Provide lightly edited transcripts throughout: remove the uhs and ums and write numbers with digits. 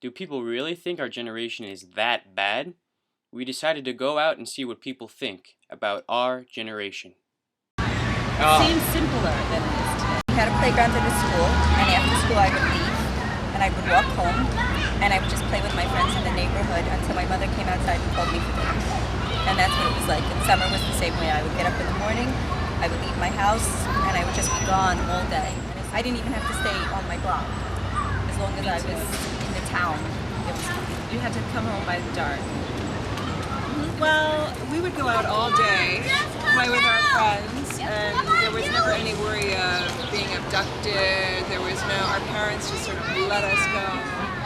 Do people really think our generation is that bad? We decided to go out and see what people think about our generation. It seems simpler than it is today. We had a playground at the school, and after school I would leave, and I would walk home, and I would just play with my friends in the neighborhood until my mother came outside and called me for dinner. And that's what it was like. And summer was the same way. I would get up in the morning, I would leave my house, and I would just be gone all day. I didn't even have to stay on my block. As long as I was in the town, it was You had to come home by dark. Well, we would go out all day, play with our friends, and there was never any worry of being abducted. There was no, our parents just sort of let us go.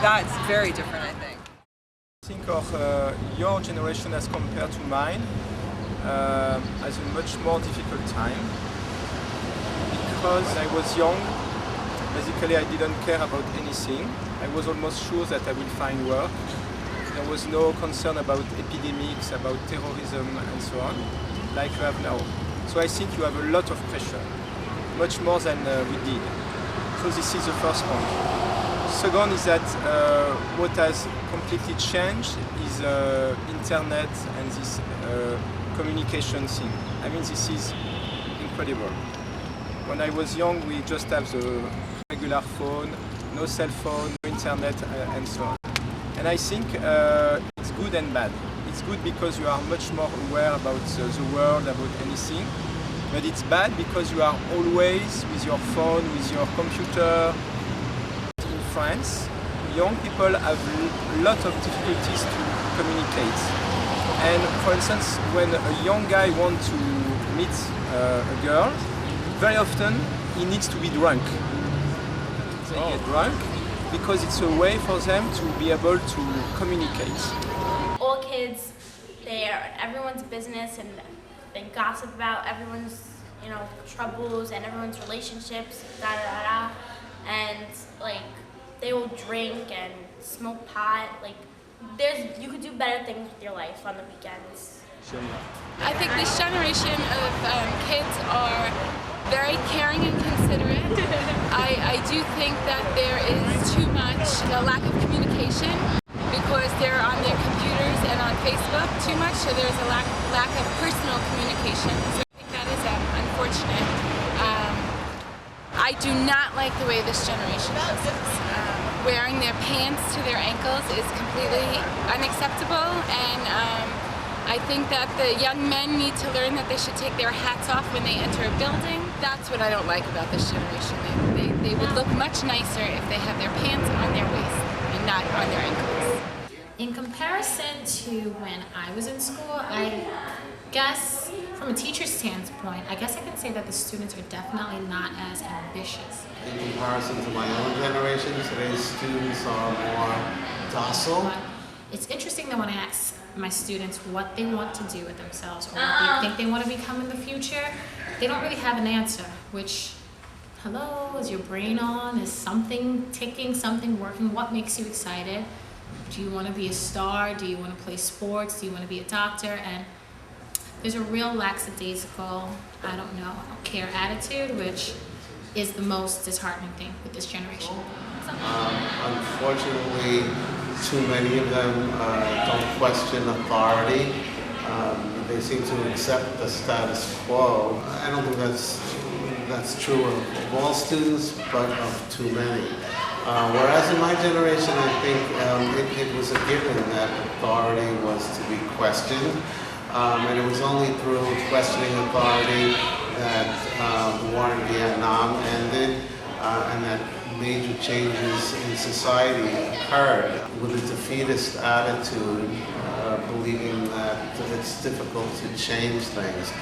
That's very different, I think. I think of your generation as compared to mine as a much more difficult time, because I was young. Basically, I didn't care about anything. I was almost sure that I would find work. There was no concern about epidemics, about terrorism and so on, like you have now. So I think you have a lot of pressure, much more than we did. So this is the first point. Second is that what has completely changed is internet and this communication thing. I mean, this is incredible. When I was young, we just have the regular phone, no cell phone, no internet, and so on. And I think it's good and bad. It's good because you are much more aware about the world, about anything. But it's bad because you are always with your phone, with your computer. In France, young people have a lot of difficulties to communicate. And for instance, when a young guy wants to meet a girl, very often he needs to be drunk. They get drunk because it's a way for them to be able to communicate. All kids, they're everyone's business and they gossip about everyone's, troubles and everyone's relationships, and like they will drink and smoke pot. Like you could do better things with your life on the weekends. I think this generation of kids are very caring and considerate. I do think that there is too much a lack of communication because they're on their computers and on Facebook too much, so there's a lack of personal communication. So I think that is unfortunate. I do not like the way this generation dresses. Wearing their pants to their ankles is completely unacceptable, and I think that the young men need to learn that they should take their hats off when they enter a building. That's what I don't like about this generation. They would look much nicer if they had their pants on their waist and not on their ankles. In comparison to when I was in school, I guess from a teacher's standpoint, I guess I can say that the students are definitely not as ambitious. In comparison to my own generation, today's students are more docile. But it's interesting that when I ask my students what they want to do with themselves or what they think they want to become in the future, they don't really have an answer, which, hello, is your brain on? Is something ticking, something working? What makes you excited? Do you want to be a star? Do you want to play sports? Do you want to be a doctor? And there's a real lackadaisical, care attitude, which is the most disheartening thing with this generation. Unfortunately, too many of them don't question authority. They seem to accept the status quo. I don't think that's true of all students, but of too many. Whereas in my generation, I think it was a given that authority was to be questioned. And it was only through questioning authority that the war in Vietnam ended and that major changes in society occurred, with a defeatist attitude, believing that it's difficult to change things.